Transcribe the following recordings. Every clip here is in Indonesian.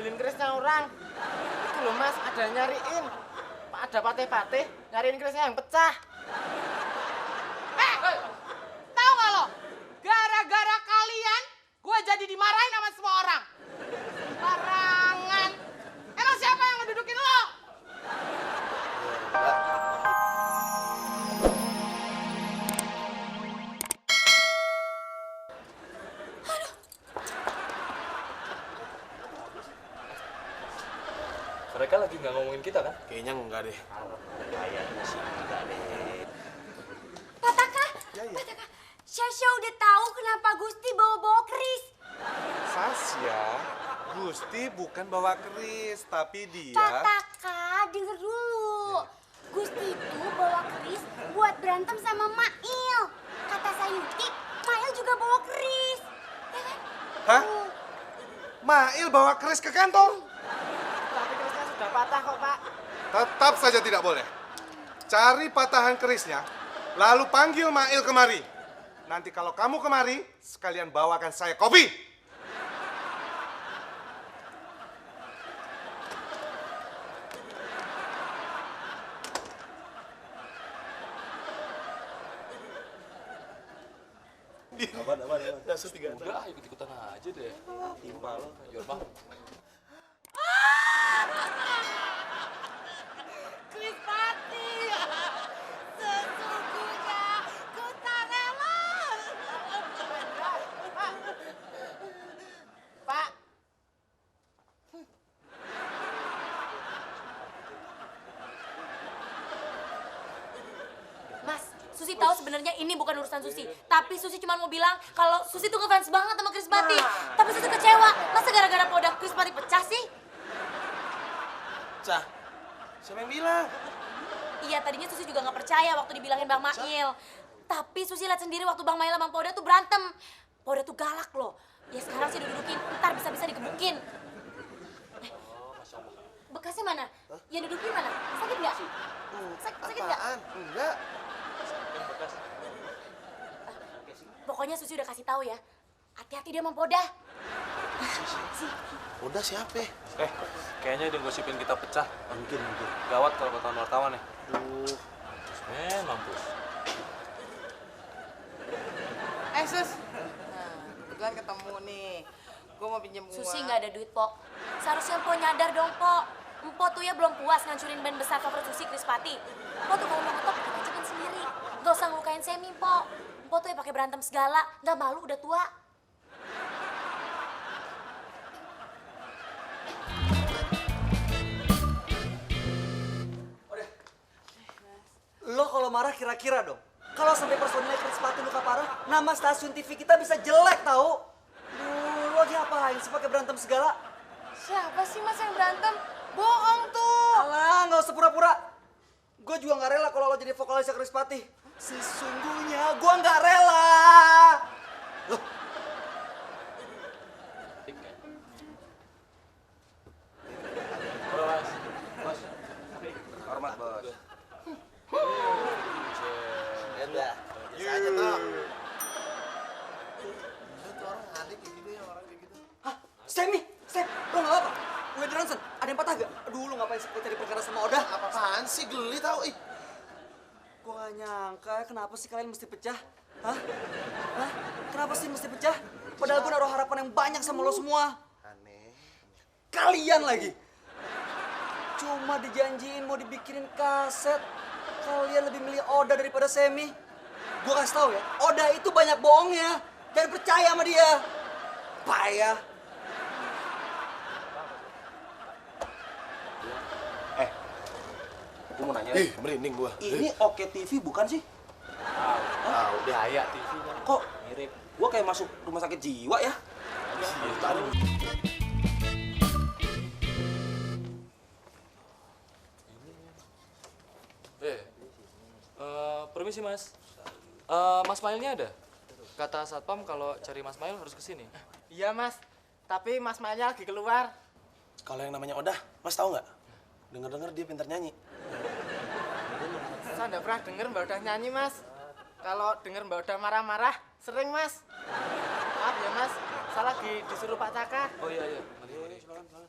ngambilin kerisnya orang. Itu loh mas, ada yang nyariin. Ada patih-patih nyariin kerisnya yang pecah. Tahu nggak lo? Gara-gara kalian, gue jadi dimarahin sama semua orang. Barangan. Emang siapa yang ngedudukin lo? Mereka lagi nggak ngomongin kita kan? Kayaknya enggak deh. Kayaknya sih enggak deh. Pak Taka, Pak Taka, Sasha udah tahu kenapa Gusti bawa-bawa keris. Sasya, Gusti bukan bawa keris, tapi dia... Pak Taka, denger dulu. Gusti itu bawa keris buat berantem sama Mail. Kata Sayuti, Mail juga bawa keris. Ya kan? Hah? Mail bawa keris ke kantor? Tapi kerisnya sudah patah kok pak. Tetap saja tidak boleh. Cari patahan kerisnya, lalu panggil Mail kemari. Nanti kalau kamu kemari, sekalian bawakan saya kopi. Aman. Dasar tiga. Udah, ikut-ikutan aja deh. Timpal lo. Yur bang. Krispati, sesungguhnya ku tak rela. Pak, Mas, Susi tahu sebenarnya ini bukan urusan Susi. Tapi Susi cuma mau bilang kalau Susi tuh ngefans banget sama Krispati. Tapi Susi kecewa. Masa gara-gara produk Krispati pecah sih? Cah, siapa yang bilang? Iya, tadinya Susi juga nggak percaya waktu dibilangin Bang Mail. Tapi Susi lihat sendiri waktu Bang Mail sama Bang Poda tuh berantem. Poda tuh galak loh. Ya sekarang sih didudukin, ntar bisa-bisa digebukin. Bekasnya mana? Yang dudukin mana? Sakit nggak? Sakit nggak? Apaan? Enggak. Pokoknya Susi udah kasih tahu ya. Hati-hati dia sama Poda. Udah siapa? Kayaknya dia gosipin kita pecah. Mungkin. Gawat kalau ketahuan wartawan nih. Duh. Mampus. Sus. Nah, kebetulan ketemu nih. Gue mau pinjam uang. Susi nggak ada duit, Pok. Seharusnya Pok nyadar dong, Pok. Empok tuh ya belum puas ngancurin band besar favorit Susi, Krispati. Empok tuh kalau mau ngetop kita ajakin sendiri. Gak usah ngelukain Semi, Pok. Empok tuh ya pakai berantem segala. Nggak malu udah tua. Lo kalau marah kira-kira dong. Kalau sampai personilnya Krispati luka parah, nama stasiun TV kita bisa jelek tahu. Duh, lo lagi apain sih pakai berantem segala? Siapa sih mas yang berantem? Bohong tuh. Alah, nggak usah pura-pura. Gue juga nggak rela kalau lo jadi vokalisnya Krispati. Sesungguhnya gue nggak rela. Loh, Hormat, Bos. Udah. Bisa aja toh. hah, Semi, lo nggak apa-apa? Gue Johnson, ada yang patah gak? Aduh, lo ngapain sih cari perkara sama Oda? Apaan sih geli tau? Ih. Gue gak nyangka, kenapa sih kalian mesti pecah? Hah? Kenapa sih mesti pecah? Padahal gue naruh harapan yang banyak sama lo semua. Aneh. Kalian lagi. Cuma dijanjiin mau dibikinin kaset. Kalian lebih milih Oda daripada Semi. Gue kasih tau ya, Oda itu banyak bohongnya. Jangan percaya sama dia. Payah. Gue mau nanya. Merinding gua. Ini Oke TV bukan sih? Tahu deh. Bahaya TV-nya. Kok mirip? Gua kayak masuk rumah sakit jiwa ya. Permisi mas. Mas Mailnya ada? Kata satpam kalau cari Mas Mail harus kesini. iya mas. Tapi Mas Mailnya lagi keluar. Kalau yang namanya Odah, Mas tahu nggak? Dengar-dengar dia pintar nyanyi. Saya nggak pernah denger Mbak Udah nyanyi mas. Kalau denger Mbak Udah marah-marah, sering mas. Maaf ya mas, saya lagi disuruh Pak Taka. Oh iya. Mari. Silakan.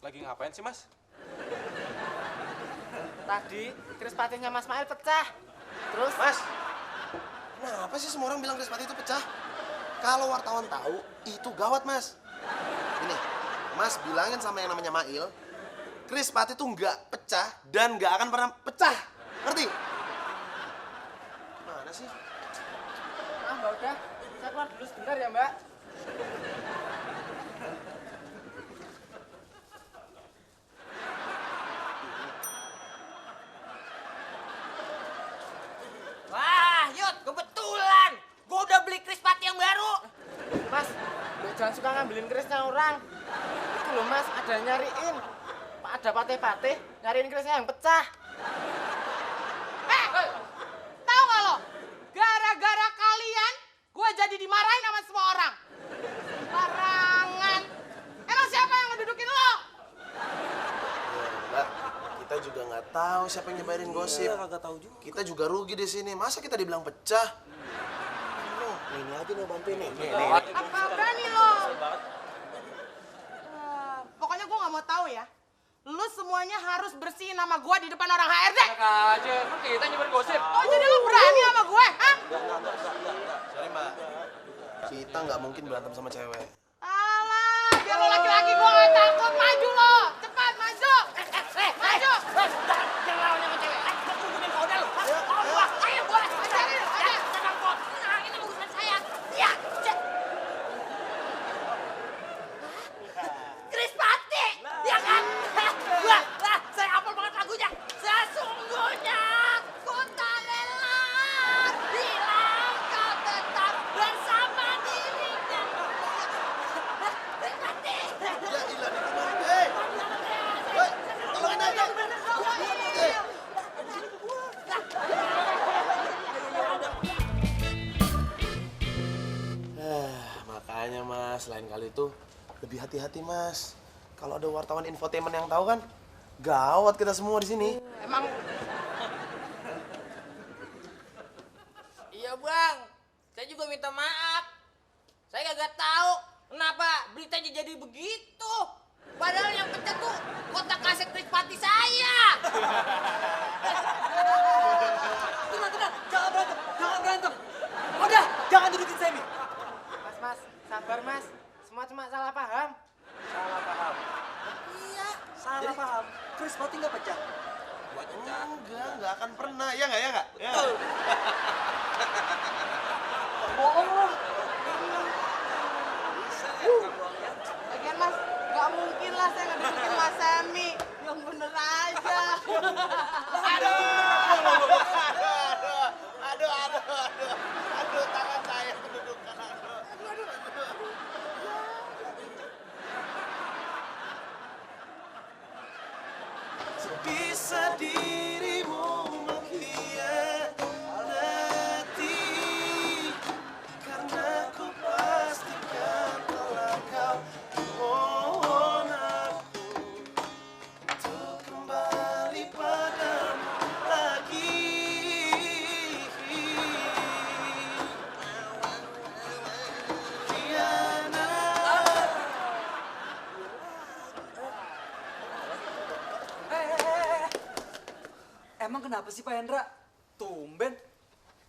Lagi ngapain sih, Mas? Tadi Krispatinya Mas Mail pecah. Terus Mas, kenapa sih semua orang bilang Krispati itu pecah? Kalau wartawan tahu, itu gawat, Mas. Ini, Mas bilangin sama yang namanya Mail, Krispati itu nggak pecah dan nggak akan pernah pecah. Ngerti? Mana sih? ah Mbak udah, saya keluar dulu sebentar ya Mbak. Wah, Yud, kebetulan. Gue udah beli Krispati yang baru. Mas, Mbak jangan suka ngambilin kerisnya orang. Itu loh Mas, ada yang nyariin. Ada patih-patih nyariin kerisnya yang pecah. Tahu nggak lo? Gara-gara kalian, gue jadi dimarahin sama semua orang. Barangan. Emang siapa yang ngedudukin lo? Ya, Mbak, kita juga nggak tahu siapa yang nyebarin gosip. Iya, kagak tahu juga. Kita juga rugi di sini. Masa kita dibilang pecah? Loh, ini aja nih bantuin nih. Nih. Apa berani lo? Pokoknya gue nggak mau tahu ya. Lu semuanya harus bersihin nama gue di depan orang HRD. aja, emang kita nyebar gosip. Oh, jadi lu berani sama gue, hah? Sorry, Mbak. Kita nggak mungkin berantem sama cewek. Alah, biar lo laki-laki gue gak takut. Maju lo, cepat maju. Maju. Jangan lawan sama cewek. Ayo, boleh. Ajarin, aja. Nah, ini urusan saya. Ya, Krispati, ya kan? Wah, saya hafal banget lagunya. Sesungguhnya ku tak rela bila kau tetap bersama dirinya. Krispati. Ya ilah, hei, tolongin aja. Makanya Mas, lain kali itu lebih hati-hati Mas. Kalau ada wartawan infotainment yang tahu kan, gawat kita semua di sini. Emang Iya bang, saya juga minta maaf. Saya kagak tahu kenapa beritanya jadi begitu. Padahal yang pecah tuh kotak kaset Krispati saya. Tenang, jangan berantem. Udah, jangan dudukin Semi. Mas, sabar Mas. Semua cuma salah paham. Iya, salah paham. Krispati nggak pecah. Enggak akan pernah. Ya nggak? Ya. Bohong lo. lagian Mas, gak mungkin lah saya ngedudukin Mas Semi. Yang bener aja. Aduh, tangan saya kedudukan. Sebisa dirimu mengkhianati, karena ku pastikan telah kau mohon aku untuk kembali padamu lagi. Emang kenapa sih Pak Hendra? Tumben.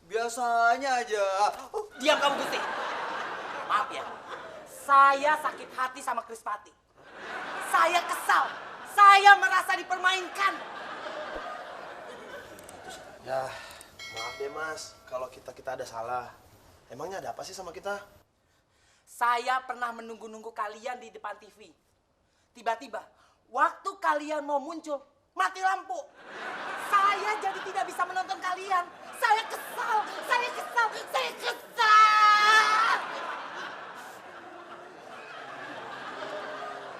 Biasanya aja. Diam kamu Gusti. Maaf ya, saya sakit hati sama Krispati. Saya kesal. Saya merasa dipermainkan. Ya, maaf deh Mas, kalau kita ada salah. Emangnya ada apa sih sama kita? Saya pernah menunggu-nunggu kalian di depan TV. Tiba-tiba, waktu kalian mau muncul, mati lampu. Saya jadi tidak bisa menonton kalian. Saya kesal.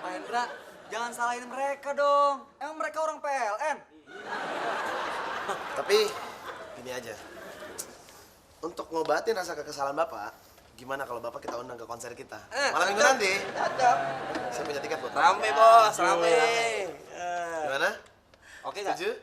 Pak Hendra, jangan salahin mereka dong. Emang mereka orang PLN. Tapi, gini aja. Untuk ngobatin rasa kekesalan Bapak, gimana kalau Bapak kita undang ke konser kita? Malam minggu nanti. Saya punya tiket buat Bapak. Rame bos, rame. Gimana? Oke nggak? Setuju?